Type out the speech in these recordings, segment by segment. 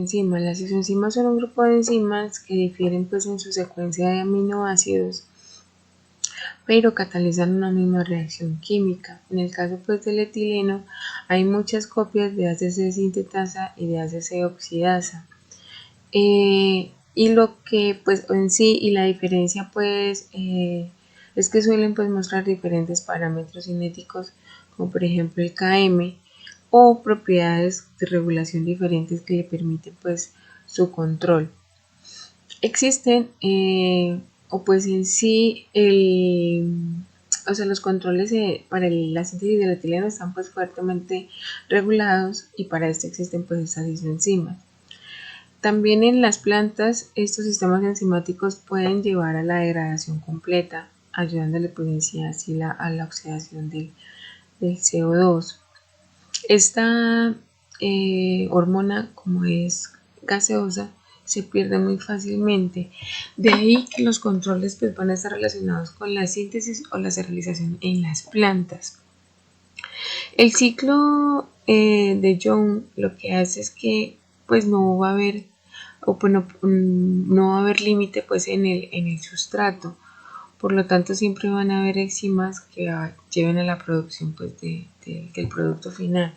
isoenzimas. Las isoenzimas son un grupo de enzimas que difieren pues en su secuencia de aminoácidos, pero catalizan una misma reacción química. En el caso pues del etileno hay muchas copias de ACC sintetasa y de ACC oxidasa. Y lo que pues en sí y la diferencia pues es que suelen pues mostrar diferentes parámetros cinéticos, como por ejemplo el Km, o propiedades de regulación diferentes que le permiten pues su control. Existen o pues en sí o sea, los controles para la síntesis del etileno están pues fuertemente regulados, y para esto existen pues estas isoenzimas. También en las plantas estos sistemas enzimáticos pueden llevar a la degradación completa, ayudándole pues en sí así a la oxidación del CO2. Esta hormona, como es gaseosa, se pierde muy fácilmente. De ahí que los controles pues van a estar relacionados con la síntesis o la serialización en las plantas. El ciclo de Young lo que hace es que pues no va a haber no va a haber límite pues en el sustrato. Por lo tanto, siempre van a haber enzimas que lleven a la producción pues, del producto final.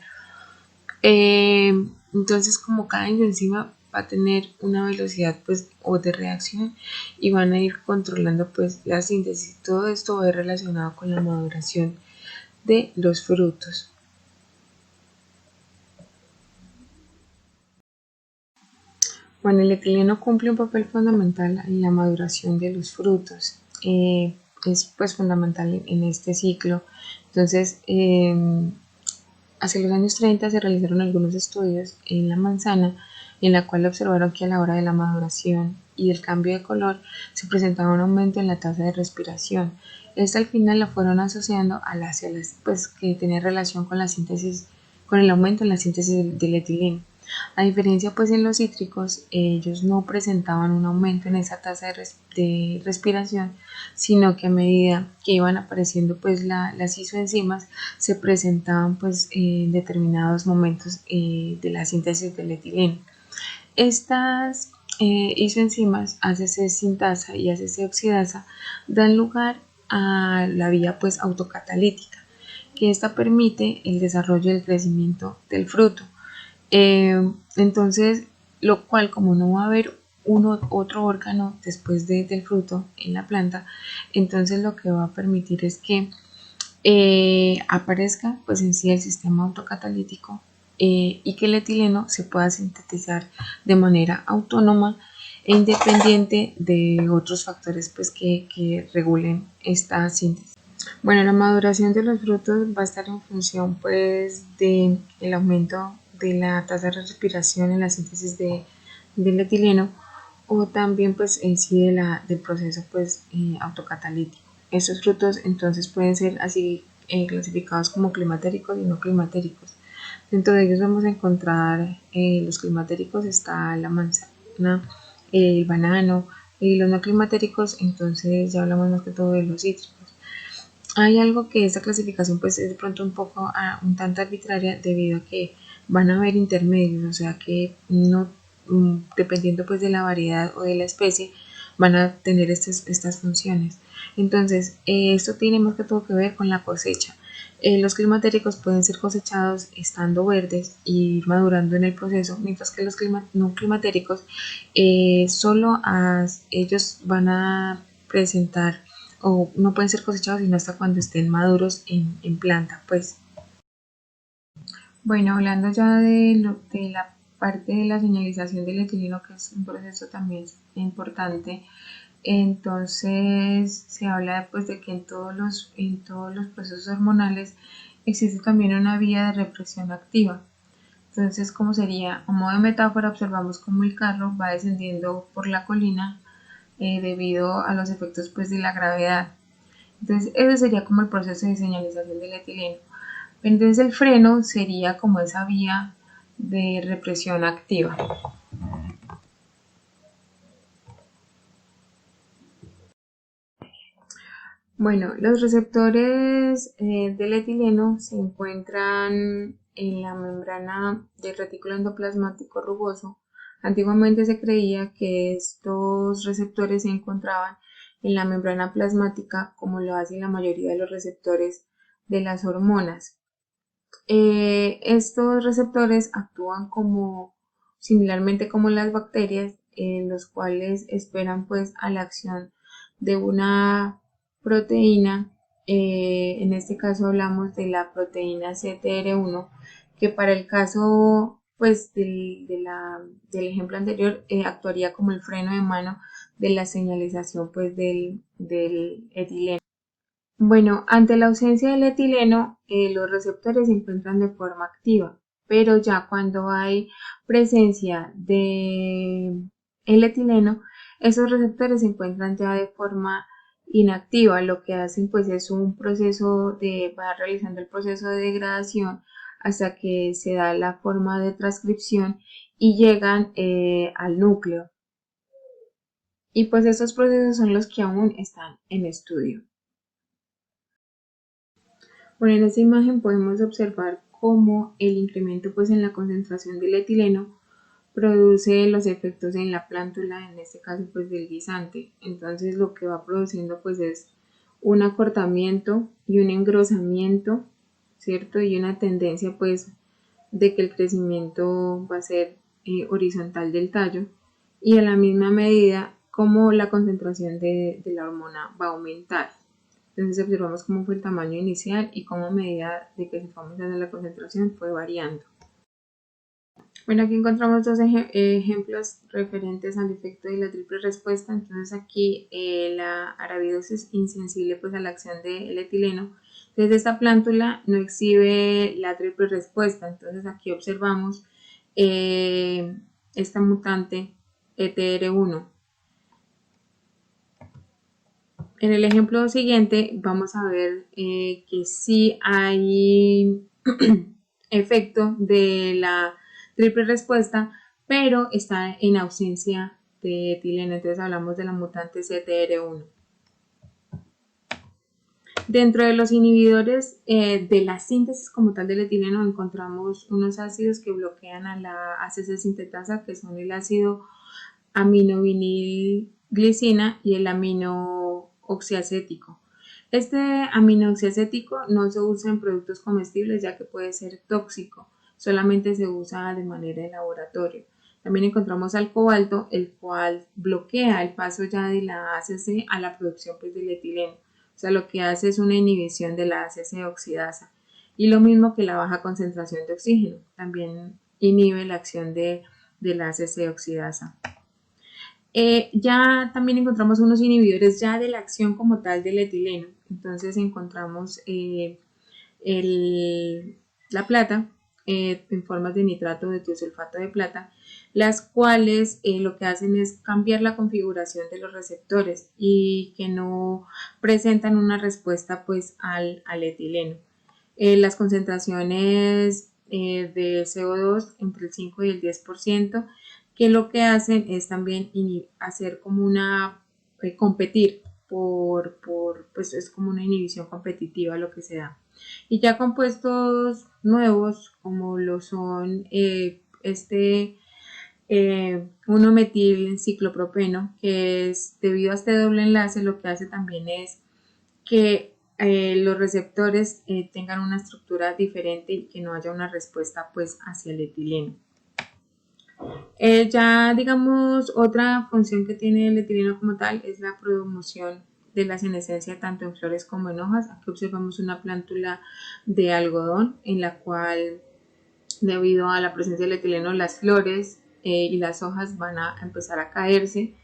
Entonces, como cada enzima va a tener una velocidad pues, o de reacción, y van a ir controlando pues, la síntesis. Todo esto va a ir relacionado con la maduración de los frutos. Bueno, el etileno cumple un papel fundamental en la maduración de los frutos. Es pues fundamental en este ciclo. Entonces, hacia los años 30 se realizaron algunos estudios en la manzana, en la cual observaron que a la hora de la maduración y el cambio de color se presentaba un aumento en la tasa de respiración. Esta al final la fueron asociando a pues, que tenía relación con la síntesis, con el aumento en la síntesis del etileno. A diferencia pues en los cítricos, ellos no presentaban un aumento en esa tasa de respiración, sino que a medida que iban apareciendo pues las isoenzimas, se presentaban pues en determinados momentos de la síntesis del etileno. Estas isoenzimas ACC sintasa y ACC oxidasa dan lugar a la vía pues autocatalítica, que esta permite el desarrollo y el crecimiento del fruto. Entonces, lo cual, como no va a haber otro órgano después del fruto en la planta, entonces lo que va a permitir es que aparezca pues en sí el sistema autocatalítico, y que el etileno se pueda sintetizar de manera autónoma e independiente de otros factores pues que regulen esta síntesis. Bueno, la maduración de los frutos va a estar en función pues del aumento de la tasa de respiración en la síntesis del etileno, o también pues en sí del proceso pues autocatalítico. Estos frutos entonces pueden ser así clasificados como climatéricos y no climatéricos. Dentro de ellos vamos a encontrar los climatéricos, está la manzana, el banano, y los no climatéricos, entonces ya hablamos más que todo de los cítricos. Hay algo que esta clasificación pues es de pronto un tanto arbitraria, debido a que van a haber intermedios, o sea que no, dependiendo pues de la variedad o de la especie, van a tener estas funciones. Entonces, esto tiene más que todo que ver con la cosecha. Los climatéricos pueden ser cosechados estando verdes y ir madurando en el proceso, mientras que los no climatéricos ellos van a presentar, o no pueden ser cosechados sino hasta cuando estén maduros en planta, pues. Bueno, hablando ya de la parte de la señalización del etileno, que es un proceso también importante, entonces se habla pues de que en todos los procesos hormonales existe también una vía de represión activa. Entonces, como sería, a modo de metáfora, observamos cómo el carro va descendiendo por la colina debido a los efectos pues de la gravedad. Entonces, ese sería como el proceso de señalización del etileno. Entonces, el freno sería como esa vía de represión activa. Bueno, los receptores del etileno se encuentran en la membrana del retículo endoplasmático rugoso, Antiguamente se creía que estos receptores se encontraban en la membrana plasmática, como lo hace la mayoría de los receptores de las hormonas. Estos receptores actúan como similarmente como las bacterias, los cuales esperan pues a la acción de una proteína. En este caso hablamos de la proteína CTR1, que para el caso pues del ejemplo anterior actuaría como el freno de mano de la señalización pues del etileno. Bueno, ante la ausencia del etileno, los receptores se encuentran de forma activa, pero ya cuando hay presencia de el etileno, esos receptores se encuentran ya de forma inactiva. Lo que hacen pues es un proceso va realizando el proceso de degradación hasta que se da la forma de transcripción y llegan al núcleo. Y pues esos procesos son los que aún están en estudio. Bueno, en esta imagen podemos observar cómo el incremento pues, en la concentración del etileno produce los efectos en la plántula, en este caso pues del guisante. Entonces lo que va produciendo pues es un acortamiento y un engrosamiento, ¿cierto? Y una tendencia pues de que el crecimiento va a ser horizontal del tallo y a la misma medida como la concentración de la hormona va a aumentar. Entonces observamos cómo fue el tamaño inicial y cómo a medida de que se fue aumentando la concentración fue variando. Bueno, aquí encontramos dos ejemplos referentes al efecto de la triple respuesta. Entonces aquí la arabidosis insensible pues a la acción del etileno. Entonces esta plántula no exhibe la triple respuesta. Entonces aquí observamos esta mutante ETR1. En el ejemplo siguiente vamos a ver que sí hay efecto de la triple respuesta, pero está en ausencia de etileno. Entonces hablamos de la mutante CTR1. Dentro de los inhibidores de la síntesis como tal del etileno encontramos unos ácidos que bloquean a la ACC sintetasa, que son el ácido aminovinilglicina y el aminooxiacético. Este aminooxiacético no se usa en productos comestibles ya que puede ser tóxico, solamente se usa de manera de laboratorio. También encontramos al cobalto, el cual bloquea el paso ya de la ACC a la producción pues, del etileno. O sea, lo que hace es una inhibición de la ACC oxidasa. Y lo mismo que la baja concentración de oxígeno, también inhibe la acción de la ACC oxidasa. Ya también encontramos unos inhibidores ya de la acción como tal del etileno. Entonces encontramos la plata en formas de nitrato de tiosulfato de plata, las cuales lo que hacen es cambiar la configuración de los receptores y que no presentan una respuesta pues al etileno. Las concentraciones de CO2 entre el 5 y el 10%, que lo que hacen es también hacer como una competir pues es como una inhibición competitiva lo que se da. Y ya compuestos nuevos como lo son 1-metil ciclopropeno, que es debido a este doble enlace, lo que hace también es que los receptores tengan una estructura diferente y que no haya una respuesta pues hacia el etileno. Ya digamos otra función que tiene el etileno como tal es la promoción de la senescencia tanto en flores como en hojas. Aquí observamos una plántula de algodón en la cual debido a la presencia del etileno las flores y las hojas van a empezar a caerse.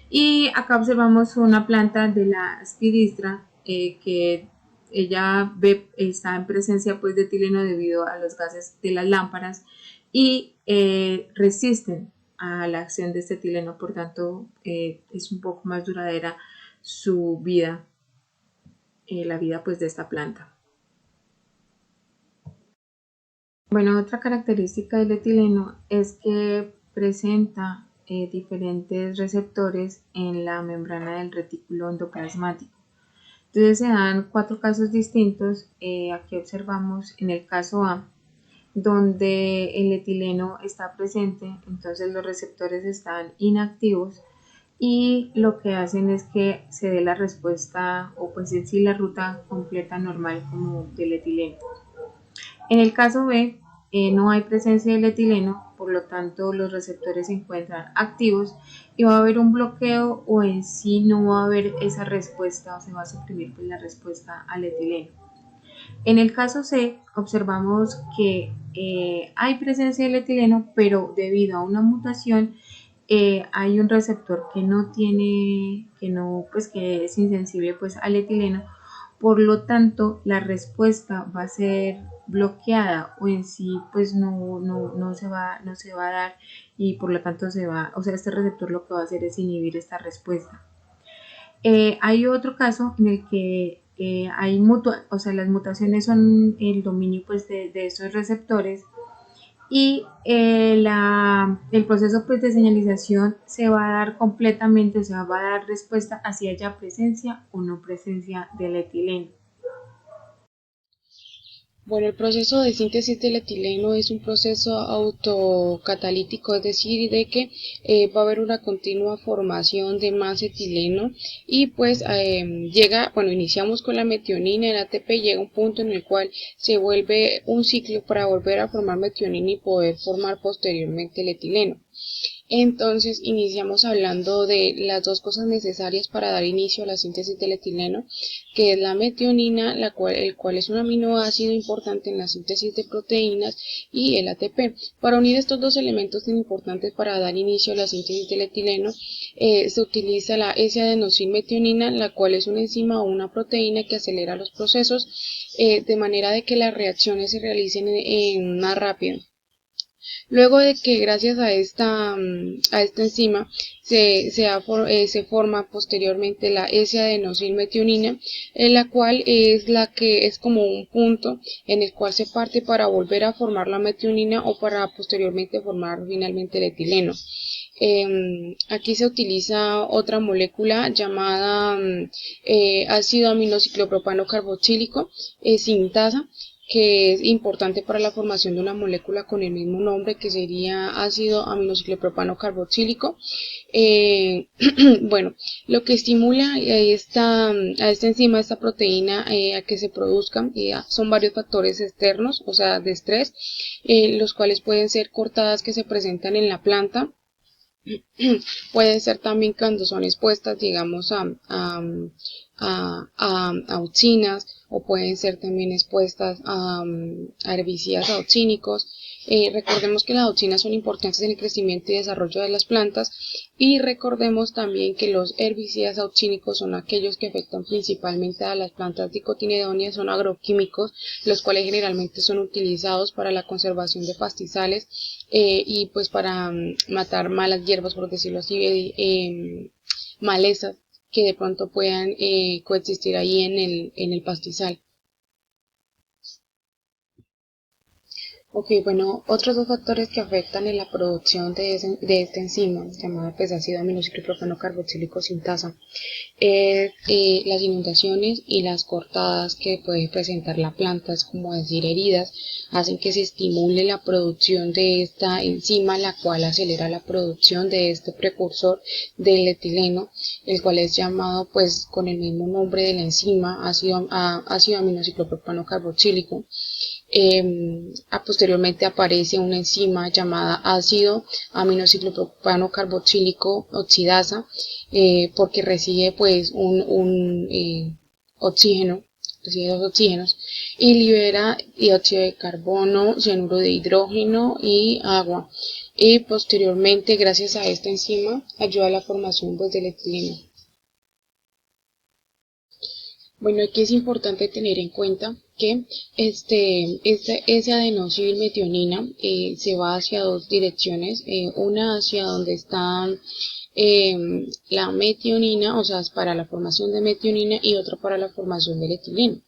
Y acá observamos una planta de la aspidistra que ella está en presencia pues, de etileno debido a los gases de las lámparas y resisten a la acción de este etileno, por tanto es un poco más duradera su vida, la vida pues, de esta planta. Bueno, otra característica del etileno es que presenta diferentes receptores en la membrana del retículo endoplasmático. Entonces se dan 4 casos distintos. Aquí observamos en el caso A donde el etileno está presente, entonces los receptores están inactivos y lo que hacen es que se dé la respuesta o pues en sí la ruta completa normal como del etileno. En el caso B, no hay presencia del etileno, por lo tanto los receptores se encuentran activos y va a haber un bloqueo o en sí no va a haber esa respuesta o se va a suprimir pues, la respuesta al etileno. En el caso C, observamos que hay presencia del etileno, pero debido a una mutación hay un receptor que no tiene, pues que es insensible pues al etileno, por lo tanto la respuesta va a ser bloqueada o en sí pues no se va a dar y por lo tanto este receptor lo que va a hacer es inhibir esta respuesta. Hay otro caso en el que las mutaciones son el dominio pues de esos receptores y el proceso pues, de señalización se va a dar completamente, o sea, va a dar respuesta hacia haya presencia o no presencia del etileno. Bueno, el proceso de síntesis del etileno es un proceso autocatalítico, es decir, de que va a haber una continua formación de más etileno y pues iniciamos con la metionina, el ATP llega a un punto en el cual se vuelve un ciclo para volver a formar metionina y poder formar posteriormente el etileno. Entonces iniciamos hablando de las dos cosas necesarias para dar inicio a la síntesis del etileno, que es la metionina, el cual es un aminoácido importante en la síntesis de proteínas, y el ATP. Para unir estos dos elementos tan importantes para dar inicio a la síntesis del etileno, se utiliza la S-adenosilmetionina, la cual es una enzima o una proteína que acelera los procesos de manera de que las reacciones se realicen más rápido. Luego de que gracias a esta enzima se forma posteriormente la S-adenosilmetionina, la cual es la que es como un punto en el cual se parte para volver a formar la metionina o para posteriormente formar finalmente el etileno. Aquí se utiliza otra molécula llamada ácido aminociclopropano carboxílico, sintasa, que es importante para la formación de una molécula con el mismo nombre, que sería ácido aminociclopropano carboxílico. Bueno, lo que estimula a esta enzima, esta proteína, a que se produzcan son varios factores externos, o sea, de estrés, los cuales pueden ser cortadas que se presentan en la planta. Pueden ser también cuando son expuestas, digamos, a auxinas, o pueden ser también expuestas a herbicidas auxínicos. Recordemos que las auxinas son importantes en el crecimiento y desarrollo de las plantas, y recordemos también que los herbicidas auxínicos son aquellos que afectan principalmente a las plantas dicotiledóneas, son agroquímicos, los cuales generalmente son utilizados para la conservación de pastizales y pues para matar malas hierbas, por decirlo así, malezas que de pronto puedan coexistir ahí en el pastizal. Ok, bueno, otros dos factores que afectan en la producción de esta enzima, llamada pues ácido aminociclopropano carboxílico sintasa, es las inundaciones y las cortadas que puede presentar la planta, es como decir heridas, hacen que se estimule la producción de esta enzima, la cual acelera la producción de este precursor del etileno, el cual es llamado pues con el mismo nombre de la enzima, ácido aminociclopropano carboxílico. Posteriormente aparece una enzima llamada ácido aminociclopropano carboxílico oxidasa, porque recibe pues oxígeno, recibe dos oxígenos y libera dióxido de carbono, cianuro de hidrógeno y agua, y posteriormente gracias a esta enzima ayuda a la formación pues del etileno. Bueno, aquí es importante tener en cuenta que esa adenosilmetionina se va hacia dos direcciones, una hacia donde están la metionina, o sea, para la formación de metionina y otra para la formación del etileno.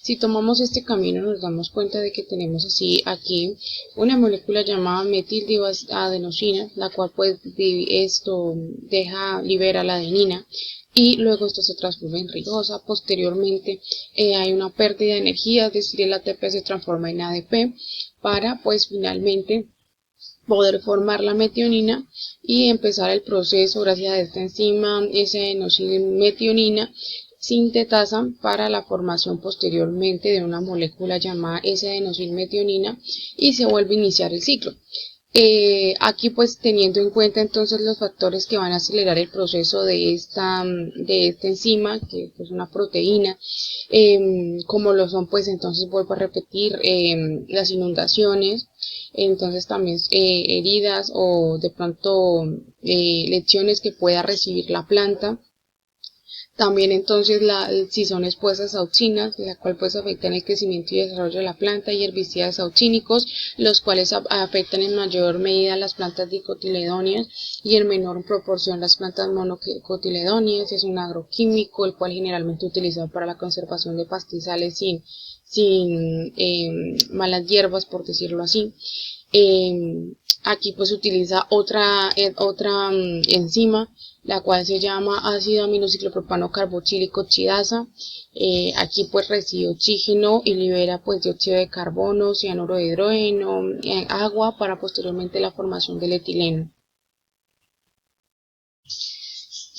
Si tomamos este camino nos damos cuenta de que tenemos así aquí una molécula llamada metildiadenosina, la cual pues libera la adenina y luego esto se transforma en ribosa. Posteriormente hay una pérdida de energía, es decir, el ATP se transforma en ADP para pues finalmente poder formar la metionina y empezar el proceso gracias a esta enzima S-adenosilmetionina sintetasa para la formación posteriormente de una molécula llamada S-adenosilmetionina y se vuelve a iniciar el ciclo. Aquí pues teniendo en cuenta entonces los factores que van a acelerar el proceso de esta enzima, que es pues, una proteína, como lo son pues entonces vuelvo a repetir las inundaciones, entonces también heridas o de pronto lesiones que pueda recibir la planta. También entonces si son expuestas a auxinas, la cual pues afectan el crecimiento y desarrollo de la planta, y herbicidas auxínicos, los cuales afectan en mayor medida las plantas dicotiledóneas y en menor proporción las plantas monocotiledóneas. Es un agroquímico el cual generalmente utilizado para la conservación de pastizales sin malas hierbas, por decirlo así. Aquí pues se utiliza otra enzima, la cual se llama ácido aminociclopropano carboxílico chidasa. Aquí pues recibe oxígeno y libera pues dióxido de carbono, cianuro de hidrógeno, agua para posteriormente la formación del etileno.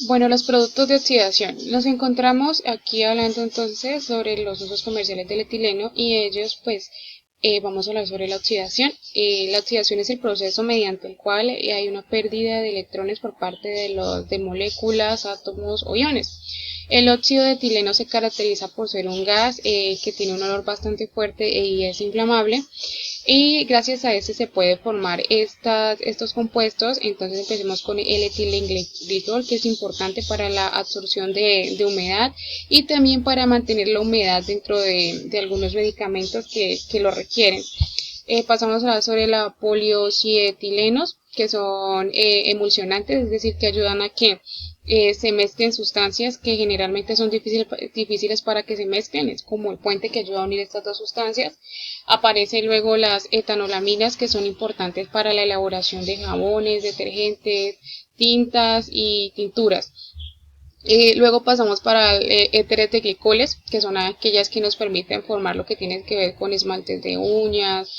Bueno, los productos de oxidación. Nos encontramos aquí hablando entonces sobre los usos comerciales del etileno y ellos pues vamos a hablar sobre la oxidación. La oxidación es el proceso mediante el cual hay una pérdida de electrones por parte de moléculas, átomos o iones. El óxido de etileno se caracteriza por ser un gas que tiene un olor bastante fuerte y es inflamable. Y gracias a este se puede formar estos compuestos. Entonces empecemos con el etilenglicol, que es importante para la absorción de humedad y también para mantener la humedad dentro de algunos medicamentos que lo requieren. Pasamos a hablar sobre la poliocietilenos, que son emulsionantes, es decir, que ayudan a que se mezclen sustancias que generalmente son difíciles para que se mezclen, es como el puente que ayuda a unir estas dos sustancias. Aparecen luego las etanolaminas, que son importantes para la elaboración de jabones, detergentes, tintas y tinturas. Luego pasamos para éteres de glicoles, que son aquellas que nos permiten formar lo que tiene que ver con esmaltes de uñas,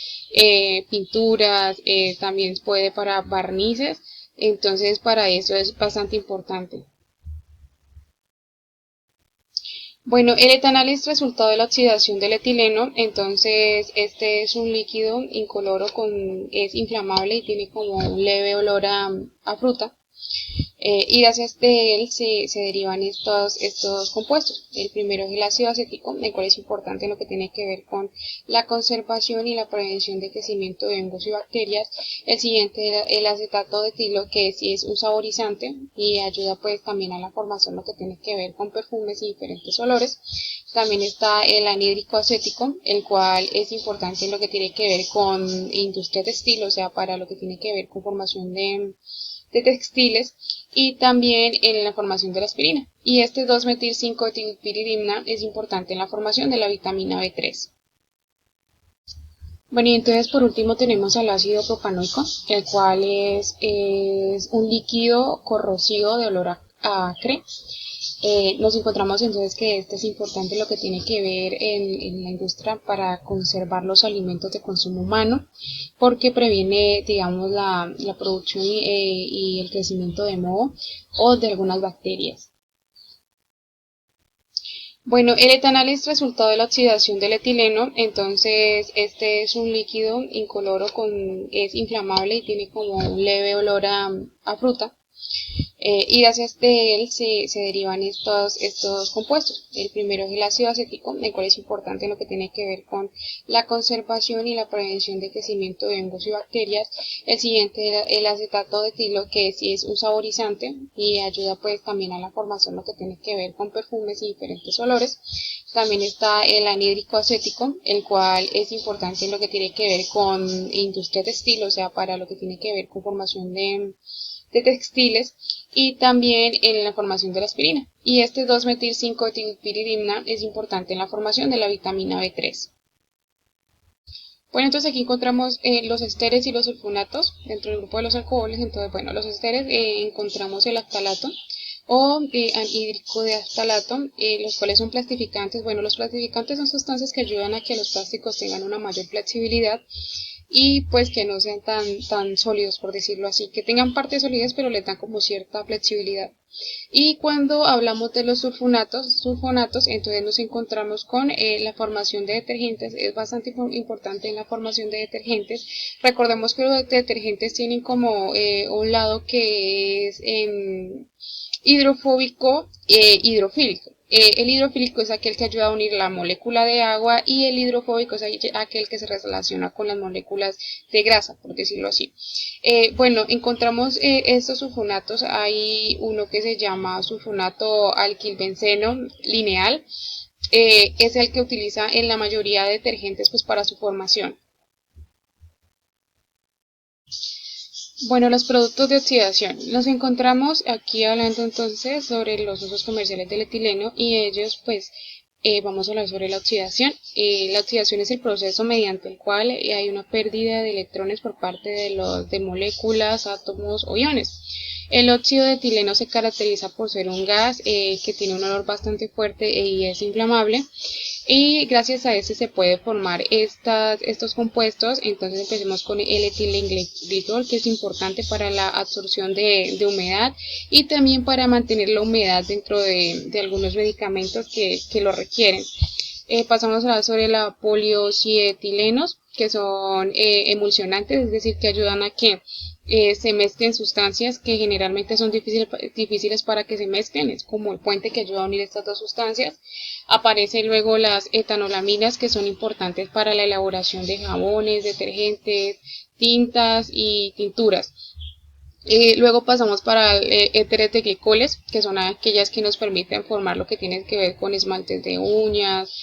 pinturas, también puede para barnices. Entonces para eso es bastante importante. Bueno, el etanol es resultado de la oxidación del etileno. Entonces este es un líquido incoloro, es inflamable y tiene como un leve olor a fruta. Y gracias de él se derivan estos compuestos. El primero es el ácido acético, el cual es importante en lo que tiene que ver con la conservación y la prevención de crecimiento de hongos y bacterias. El siguiente es el acetato de etilo, que sí es un saborizante y ayuda pues también a la formación lo que tiene que ver con perfumes y diferentes olores. También está el anhídrico acético, el cual es importante en lo que tiene que ver con industria textil, o sea, para lo que tiene que ver con formación de textiles, y también en la formación de la aspirina. Y este 2-metil-5-etilpiridina es importante en la formación de la vitamina B3. Bueno, y entonces por último tenemos al ácido propanoico, el cual es un líquido corrosivo de olor acre. Nos encontramos entonces que este es importante lo que tiene que ver en la industria para conservar los alimentos de consumo humano, porque previene, digamos, la producción y el crecimiento de moho o de algunas bacterias. Bueno, el etanol es resultado de la oxidación del etileno. Entonces este es un líquido incoloro, es inflamable y tiene como un leve olor a fruta. Y gracias de él se derivan estos compuestos. El primero es el ácido acético, el cual es importante en lo que tiene que ver con la conservación y la prevención de crecimiento de hongos y bacterias. El siguiente es el acetato de etilo, que sí es un saborizante y ayuda pues también a la formación lo que tiene que ver con perfumes y diferentes olores. También está el anhídrico acético, el cual es importante en lo que tiene que ver con industria textil, o sea, para lo que tiene que ver con formación de de textiles y también en la formación de la aspirina. Y este 2-metil-5-etilpiridina es importante en la formación de la vitamina B3. Bueno, entonces aquí encontramos los esteres y los sulfonatos dentro del grupo de los alcoholes. Entonces, bueno, los esteres encontramos el aftalato o anhídrico de aftalato, los cuales son plastificantes. Bueno, los plastificantes son sustancias que ayudan a que los plásticos tengan una mayor flexibilidad y pues que no sean tan sólidos, por decirlo así, que tengan parte de solidez pero le dan como cierta flexibilidad. Y cuando hablamos de los sulfonatos, entonces nos encontramos con la formación de detergentes. Es bastante importante en la formación de detergentes. Recordemos que los detergentes tienen como un lado que es hidrofóbico e hidrofílico. El hidrofílico es aquel que ayuda a unir la molécula de agua y el hidrofóbico es aquel que se relaciona con las moléculas de grasa, por decirlo así. Bueno, encontramos estos sulfonatos. Hay uno que se llama sulfonato alquilbenceno lineal. Es el que utiliza en la mayoría de detergentes pues, para su formación. Bueno, los productos de oxidación. Nos encontramos aquí hablando entonces sobre los usos comerciales del etileno y ellos pues vamos a hablar sobre la oxidación. La oxidación es el proceso mediante el cual hay una pérdida de electrones por parte de moléculas, átomos o iones. El óxido de etileno se caracteriza por ser un gas que tiene un olor bastante fuerte y es inflamable. Y gracias a este se puede formar estos compuestos. Entonces empecemos con el etilenglicol, que es importante para la absorción de humedad y también para mantener la humedad dentro de algunos medicamentos que lo requieren. Pasamos a hablar sobre la poliocietilenos, que son emulsionantes, es decir, que ayudan a que se mezclen sustancias que generalmente son difíciles para que se mezclen, es como el puente que ayuda a unir estas dos sustancias. Aparecen luego las etanolaminas, que son importantes para la elaboración de jabones, detergentes, tintas y tinturas. Luego pasamos para éteres de glicoles, que son aquellas que nos permiten formar lo que tiene que ver con esmaltes de uñas,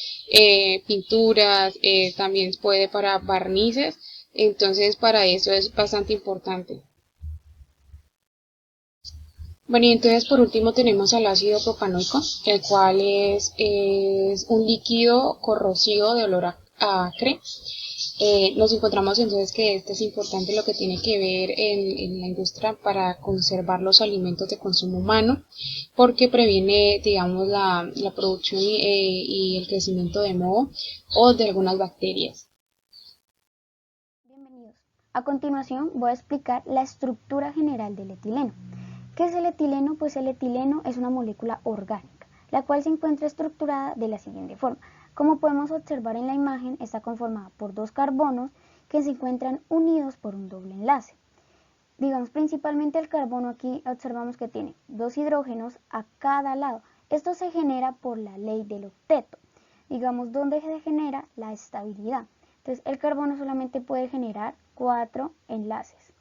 pinturas, también puede para barnices. Entonces para eso es bastante importante. Bueno, y entonces por último tenemos al ácido propanoico, el cual es un líquido corrosivo de olor acre. Nos encontramos entonces que este es importante lo que tiene que ver en la industria para conservar los alimentos de consumo humano, porque previene, digamos, la producción y el crecimiento de moho o de algunas bacterias. Bienvenidos. A continuación voy a explicar la estructura general del etileno. ¿Qué es el etileno? Pues el etileno es una molécula orgánica, la cual se encuentra estructurada de la siguiente forma. Como podemos observar en la imagen, está conformada por dos carbonos que se encuentran unidos por un doble enlace. Digamos, principalmente el carbono aquí observamos que tiene dos hidrógenos a cada lado. Esto se genera por la ley del octeto. Digamos, ¿dónde se genera? La estabilidad. Entonces, el carbono solamente puede generar 4 enlaces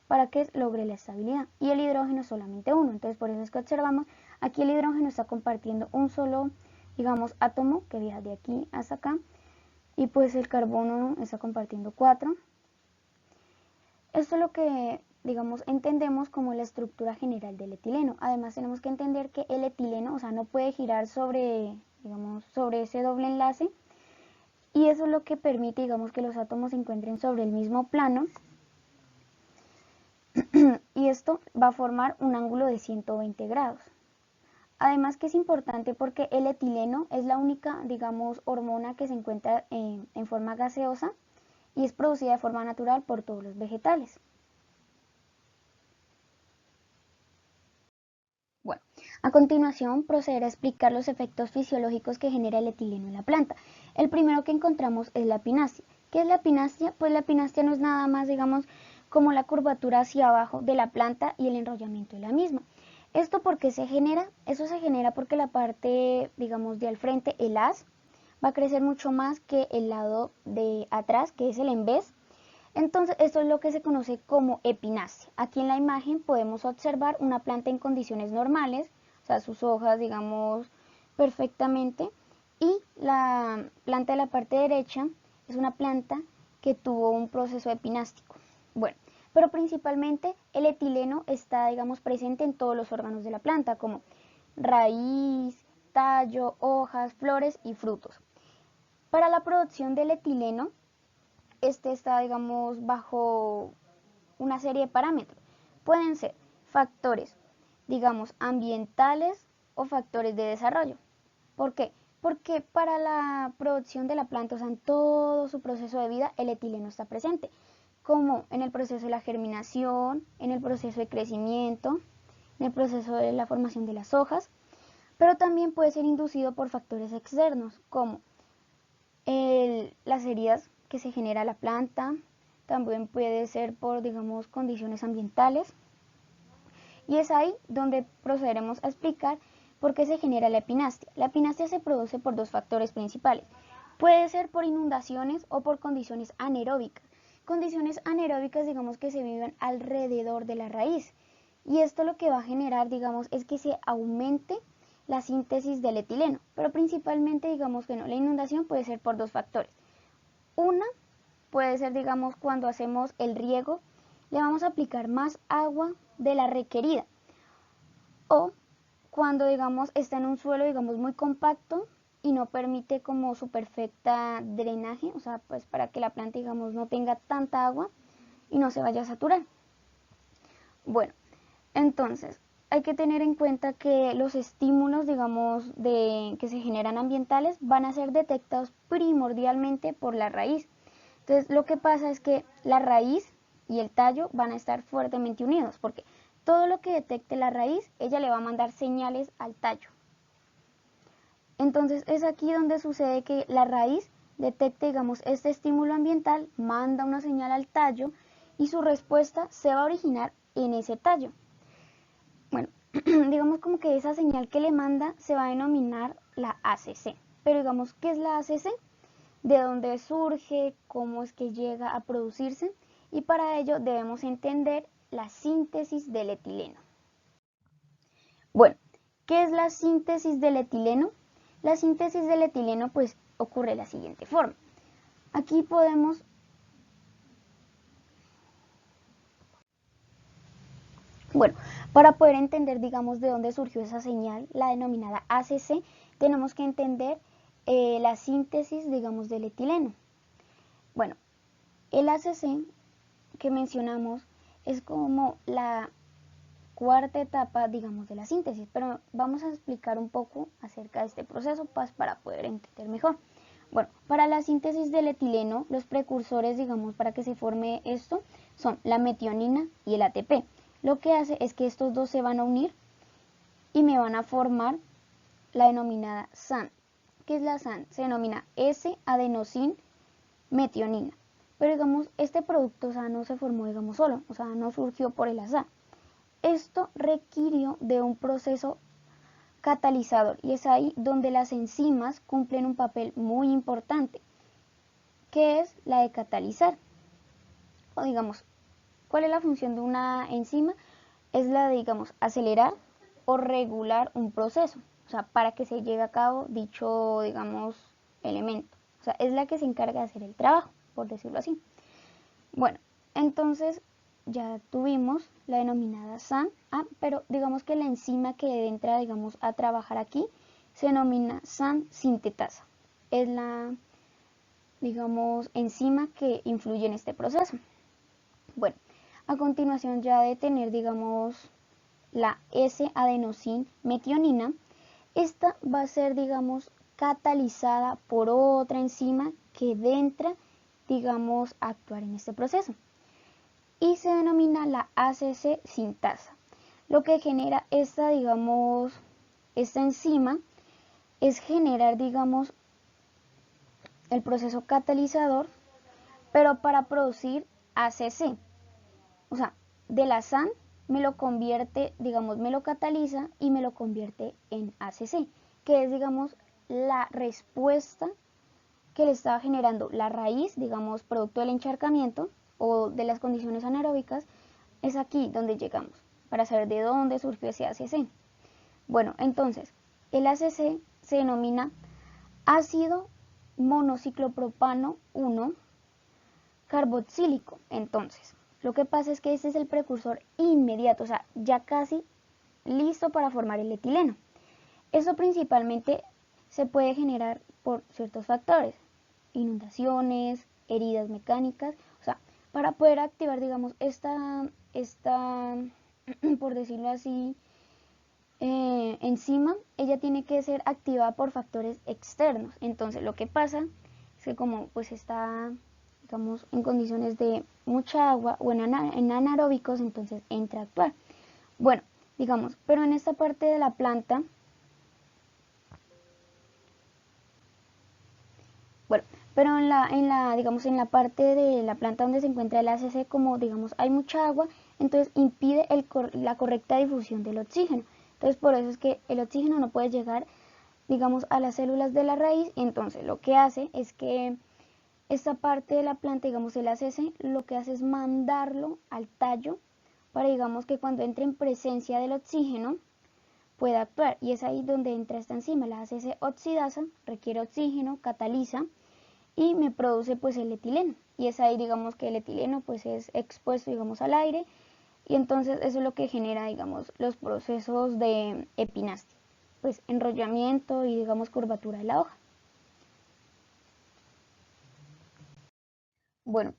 para que logre la estabilidad y el hidrógeno solamente uno. Entonces, por eso es que observamos aquí el hidrógeno está compartiendo un solo, digamos, átomo que viaja de aquí hasta acá y pues el carbono está compartiendo 4. Esto es lo que, digamos, entendemos como la estructura general del etileno. Además tenemos que entender que el etileno, o sea, no puede girar sobre, digamos, sobre ese doble enlace y eso es lo que permite, digamos, que los átomos se encuentren sobre el mismo plano y esto va a formar un ángulo de 120 grados. Además que es importante porque el etileno es la única, digamos, hormona que se encuentra en forma gaseosa y es producida de forma natural por todos los vegetales. Bueno, a continuación procederé a explicar los efectos fisiológicos que genera el etileno en la planta. El primero que encontramos es la epinastia. ¿Qué es la epinastia? Pues la epinastia no es nada más, digamos, como la curvatura hacia abajo de la planta y el enrollamiento de la misma. ¿Esto por qué se genera? Eso se genera porque la parte, digamos, de al frente, el haz, va a crecer mucho más que el lado de atrás, que es el envés. Entonces, esto es lo que se conoce como epinastia. Aquí en la imagen podemos observar una planta en condiciones normales, o sea, sus hojas, digamos, perfectamente. Y la planta de la parte derecha es una planta que tuvo un proceso epinástico. Bueno, pero principalmente el etileno está, digamos, presente en todos los órganos de la planta, como raíz, tallo, hojas, flores y frutos. Para la producción del etileno, este está, digamos, bajo una serie de parámetros. Pueden ser factores, digamos, ambientales o factores de desarrollo. ¿Por qué? Porque para la producción de la planta, o sea, en todo su proceso de vida, el etileno está presente, como en el proceso de la germinación, en el proceso de crecimiento, en el proceso de la formación de las hojas, pero también puede ser inducido por factores externos, como las heridas que se genera la planta, también puede ser por, digamos, condiciones ambientales. Y es ahí donde procederemos a explicar por qué se genera la epinastia. La epinastia se produce por dos factores principales. Puede ser por inundaciones o por condiciones anaeróbicas. Condiciones anaeróbicas, digamos, que se viven alrededor de la raíz. Y esto lo que va a generar, digamos, es que se aumente la síntesis del etileno. Pero principalmente, digamos que no, la inundación puede ser por dos factores. Una puede ser, digamos, cuando hacemos el riego, le vamos a aplicar más agua de la requerida. O cuando, digamos, está en un suelo, digamos, muy compacto y no permite como su perfecta drenaje, o sea, pues para que la planta, digamos, no tenga tanta agua y no se vaya a saturar. Bueno, entonces, hay que tener en cuenta que los estímulos, digamos, que se generan ambientales van a ser detectados primordialmente por la raíz. Entonces, lo que pasa es que la raíz y el tallo van a estar fuertemente unidos, porque todo lo que detecte la raíz, ella le va a mandar señales al tallo. Entonces, es aquí donde sucede que la raíz detecte, digamos, este estímulo ambiental, manda una señal al tallo y su respuesta se va a originar en ese tallo. Bueno, digamos como que esa señal que le manda se va a denominar la ACC. Pero digamos, ¿qué es la ACC? De dónde surge, cómo es que llega a producirse, y para ello debemos entender la síntesis del etileno. Bueno, ¿qué es la síntesis del etileno? La síntesis del etileno pues ocurre de la siguiente forma. Aquí podemos Bueno, para poder entender, digamos, de dónde surgió esa señal, la denominada ACC, tenemos que entender la síntesis, digamos, del etileno. Bueno, el ACC que mencionamos es como la cuarta etapa, digamos, de la síntesis, pero vamos a explicar un poco acerca de este proceso para poder entender mejor. Bueno, para la síntesis del etileno, los precursores, digamos, para que se forme esto, son la metionina y el ATP. Lo que hace es que estos dos se van a unir y me van a formar la denominada SAN. ¿Qué es la SAN? Se denomina S-adenosin-metionina. Pero digamos, este producto, o sea, no se formó, digamos, solo, o sea, no surgió por el azar. Esto requirió de un proceso catalizador y es ahí donde las enzimas cumplen un papel muy importante, que es la de catalizar. O digamos, ¿cuál es la función de una enzima? Es la de, digamos, acelerar o regular un proceso, o sea, para que se lleve a cabo dicho, digamos, elemento. O sea, es la que se encarga de hacer el trabajo, por decirlo así. Bueno, entonces ya tuvimos la denominada SAN, pero digamos que la enzima que entra, digamos, a trabajar aquí se denomina SAN sintetasa. Es la, digamos, enzima que influye en este proceso. Bueno, a continuación ya de tener, digamos, la S-adenosin-metionina, esta va a ser, digamos, catalizada por otra enzima que entra, digamos, a actuar en este proceso. Y se denomina la ACC sintasa. Lo que genera esta, digamos, esta enzima es generar, digamos, el proceso catalizador, pero para producir ACC. O sea, de la SAN me lo convierte, digamos, me lo cataliza y me lo convierte en ACC, que es, digamos, la respuesta que le estaba generando la raíz, digamos, producto del encharcamiento o de las condiciones anaeróbicas. Es aquí donde llegamos, para saber de dónde surgió ese ACC. Bueno, entonces, el ACC se denomina ácido monociclopropano 1 carboxílico. Entonces, Lo que pasa es que este es el precursor inmediato, o sea, ya casi listo para formar el etileno. Eso principalmente se puede generar por ciertos factores, inundaciones, heridas mecánicas, o sea, para poder activar, digamos, esta por decirlo así, enzima, ella tiene que ser activada por factores externos. Entonces, lo que pasa es que como pues está, digamos, en condiciones de mucha agua o en anaeróbicos, entonces entra a actuar. Bueno, digamos, pero en esta parte de la planta, bueno, pero digamos, en la parte de la planta donde se encuentra el ACC, como digamos hay mucha agua, entonces impide la correcta difusión del oxígeno. Entonces por eso es que el oxígeno no puede llegar, digamos, a las células de la raíz, y entonces lo que hace es que esta parte de la planta, digamos el ACC, lo que hace es mandarlo al tallo para, digamos, que cuando entre en presencia del oxígeno pueda actuar, y es ahí donde entra esta enzima, la ACC oxidasa, requiere oxígeno, cataliza y me produce pues el etileno, y es ahí, digamos, que el etileno pues es expuesto, digamos, al aire, y entonces eso es lo que genera, digamos, los procesos de epinastia, pues enrollamiento y, digamos, curvatura de la hoja. Bueno,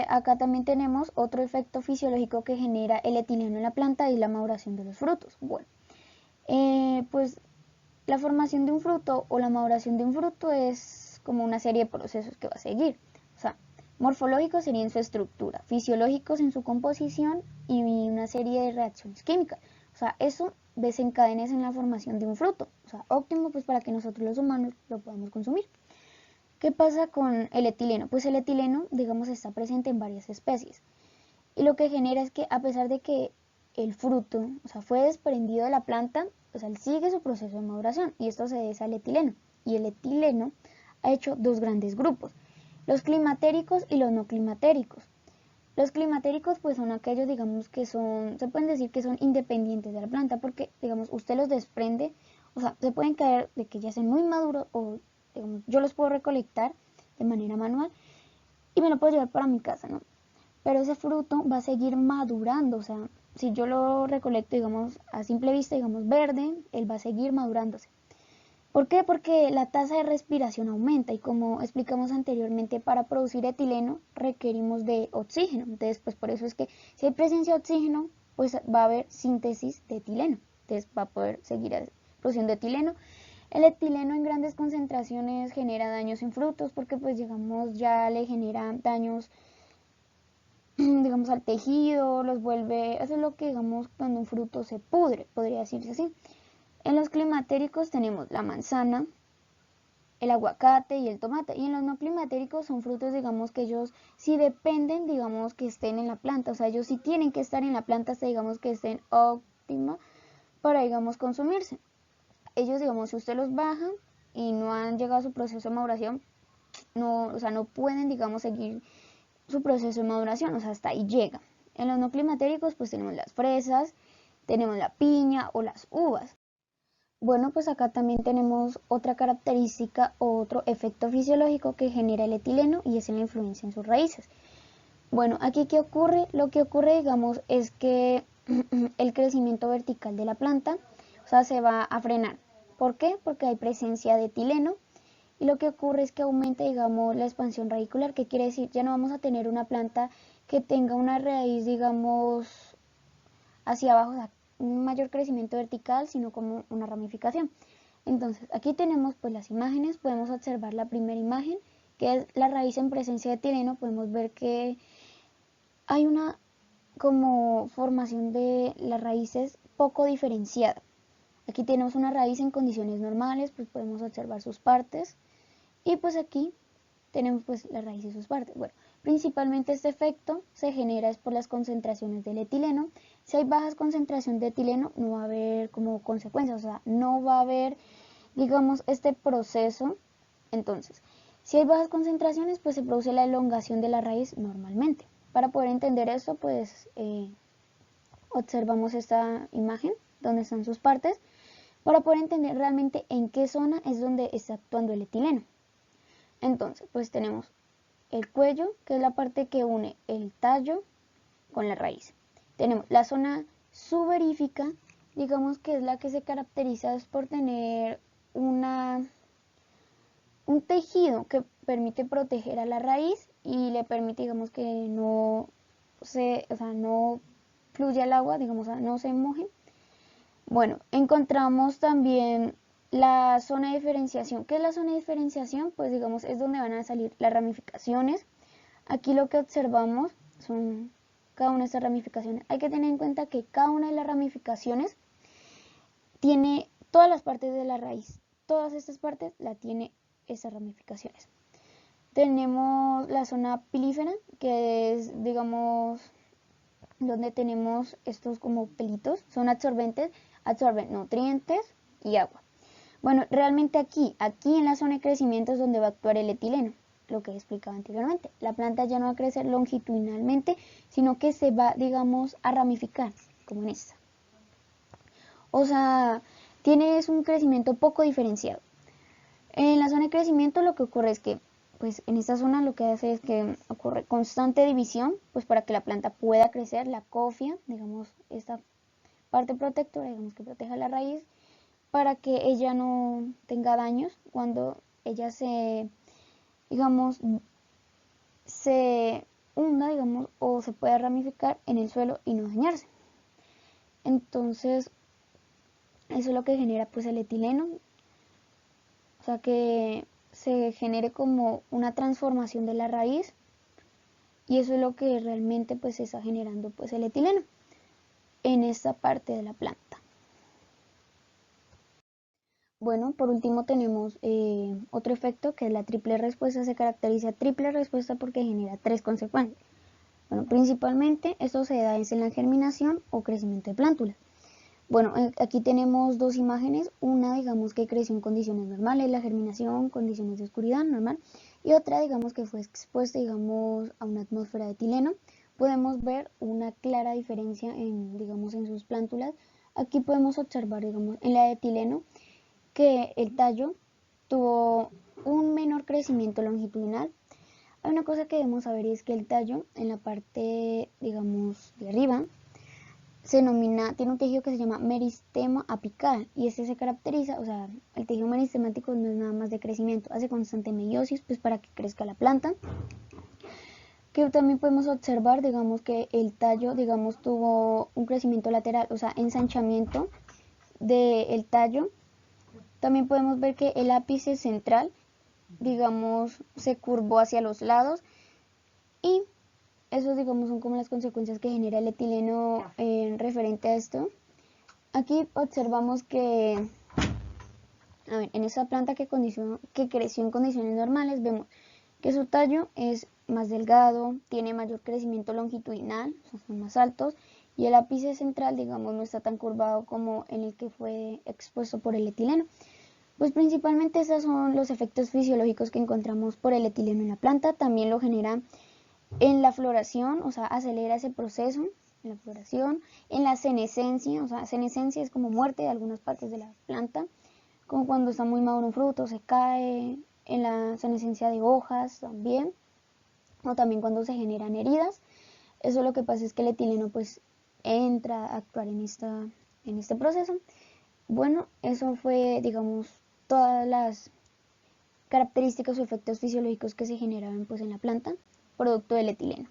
acá también tenemos otro efecto fisiológico que genera el etileno en la planta, y la maduración de los frutos. Bueno, pues la formación de un fruto o la maduración de un fruto es como una serie de procesos que va a seguir. O sea, morfológicos serían en su estructura, fisiológicos en su composición y una serie de reacciones químicas. O sea, eso desencadena en la formación de un fruto. O sea, óptimo pues para que nosotros los humanos lo podamos consumir. ¿Qué pasa con el etileno? Pues el etileno, digamos, está presente en varias especies. Y lo que genera es que, a pesar de que el fruto, o sea, fue desprendido de la planta, o sea, él sigue su proceso de maduración, y esto se debe al etileno. Y el etileno ha hecho dos grandes grupos, los climatéricos y los no climatéricos. Los climatéricos pues son aquellos, digamos, que son, se pueden decir que son independientes de la planta, porque, digamos, usted los desprende, o sea, se pueden caer de que ya sean muy maduros, o, digamos, yo los puedo recolectar de manera manual y me lo puedo llevar para mi casa, ¿no? Pero ese fruto va a seguir madurando, o sea, si yo lo recolecto, digamos, a simple vista, digamos, verde, él va a seguir madurándose. ¿Por qué? Porque la tasa de respiración aumenta, y como explicamos anteriormente, para producir etileno requerimos de oxígeno. Entonces, pues por eso es que si hay presencia de oxígeno, pues va a haber síntesis de etileno. Entonces va a poder seguir produciendo etileno. El etileno en grandes concentraciones genera daños en frutos, porque pues digamos ya le genera daños, digamos, al tejido, los vuelve, eso es lo que, digamos, cuando un fruto se pudre, podría decirse así. En los climatéricos tenemos la manzana, el aguacate y el tomate, y en los no climatéricos son frutos, digamos, que ellos sí dependen, digamos, que estén en la planta, o sea, ellos sí tienen que estar en la planta hasta, digamos, que estén óptima para, digamos, consumirse. Ellos, digamos, si usted los baja y no han llegado a su proceso de maduración, no, o sea, no pueden, digamos, seguir su proceso de maduración, o sea, hasta ahí llega. En los no climatéricos pues tenemos las fresas, tenemos la piña o las uvas. Bueno, pues acá también tenemos otra característica, otro efecto fisiológico que genera el etileno, y es la influencia en sus raíces. Bueno, aquí ¿qué ocurre? Lo que ocurre, digamos, es que el crecimiento vertical de la planta, o sea, se va a frenar. ¿Por qué? Porque hay presencia de etileno, y lo que ocurre es que aumenta, digamos, la expansión radicular, que quiere decir, ya no vamos a tener una planta que tenga una raíz, digamos, hacia abajo, o sea, un mayor crecimiento vertical, sino como una ramificación. Entonces, aquí tenemos pues las imágenes, podemos observar la primera imagen, que es la raíz en presencia de etileno. Podemos ver que hay una como formación de las raíces poco diferenciada. Aquí tenemos una raíz en condiciones normales, pues podemos observar sus partes, y pues aquí tenemos pues la raíz y sus partes. Bueno, principalmente este efecto se genera es por las concentraciones del etileno. Si hay bajas concentraciones de etileno, no va a haber como consecuencias, o sea, no va a haber, digamos, este proceso. Entonces, si hay bajas concentraciones, pues se produce la elongación de la raíz normalmente. Para poder entender esto, pues observamos esta imagen donde están sus partes, para poder entender realmente en qué zona es donde está actuando el etileno. Entonces, pues tenemos el cuello, que es la parte que une el tallo, con la raíz. Tenemos la zona suberífica, digamos que es la que se caracteriza por tener un tejido que permite proteger a la raíz y le permite, digamos, que no fluya el agua, digamos, no se moje. Bueno, encontramos también la zona de diferenciación. ¿Qué es la zona de diferenciación? Pues digamos es donde van a salir las ramificaciones. Aquí lo que observamos son cada una de estas ramificaciones. Hay que tener en cuenta que cada una de las ramificaciones tiene todas las partes de la raíz. Todas estas partes la tiene esas ramificaciones. Tenemos la zona pilífera, que es, digamos, donde tenemos estos como pelitos. Son absorbentes, absorben nutrientes y agua. Bueno, realmente aquí en la zona de crecimiento es donde va a actuar el etileno, lo que he explicado anteriormente. La planta ya no va a crecer longitudinalmente, sino que se va, digamos, a ramificar, como en esta. O sea, tienes un crecimiento poco diferenciado. En la zona de crecimiento lo que ocurre es que, pues en esta zona lo que hace es que ocurre constante división, pues para que la planta pueda crecer, la cofia, digamos, esta parte protectora, digamos que proteja la raíz, para que ella no tenga daños cuando ella digamos, se hunda, digamos, o se pueda ramificar en el suelo y no dañarse. Entonces, eso es lo que genera pues el etileno, o sea que se genere como una transformación de la raíz y eso es lo que realmente pues está generando pues el etileno en esta parte de la planta. Bueno, por último tenemos otro efecto que es la triple respuesta. Se caracteriza triple respuesta porque genera tres consecuencias. Bueno, principalmente esto se da en la germinación o crecimiento de plántulas. Bueno, aquí tenemos dos imágenes, una digamos que creció en condiciones normales, la germinación, condiciones de oscuridad normal, y otra digamos que fue expuesta digamos a una atmósfera de etileno. Podemos ver una clara diferencia digamos en sus plántulas. Aquí podemos observar digamos en la de etileno que el tallo tuvo un menor crecimiento longitudinal. Hay una cosa que debemos saber y es que el tallo en la parte digamos de arriba tiene un tejido que se llama meristema apical y este se caracteriza, o sea, el tejido meristemático no es nada más de crecimiento, hace constante meiosis pues para que crezca la planta. Que también podemos observar, digamos que el tallo, digamos, tuvo un crecimiento lateral, o sea, ensanchamiento del tallo. También podemos ver que el ápice central, digamos, se curvó hacia los lados y esos, digamos, son como las consecuencias que genera el etileno referente a esto. Aquí observamos que, a ver, en esa planta que creció en condiciones normales, vemos que su tallo es más delgado, tiene mayor crecimiento longitudinal, o sea, son más altos, y el ápice central, digamos, no está tan curvado como en el que fue expuesto por el etileno. Pues principalmente esos son los efectos fisiológicos que encontramos por el etileno en la planta. También lo genera en la floración, o sea, acelera ese proceso en la floración, en la senescencia, o sea, senescencia es como muerte de algunas partes de la planta, como cuando está muy maduro un fruto, se cae, en la senescencia de hojas también, o también cuando se generan heridas. Eso lo que pasa es que el etileno pues entra a actuar en este proceso. Bueno, eso fue, digamos, todas las características o efectos fisiológicos que se generaban pues en la planta, producto del etileno.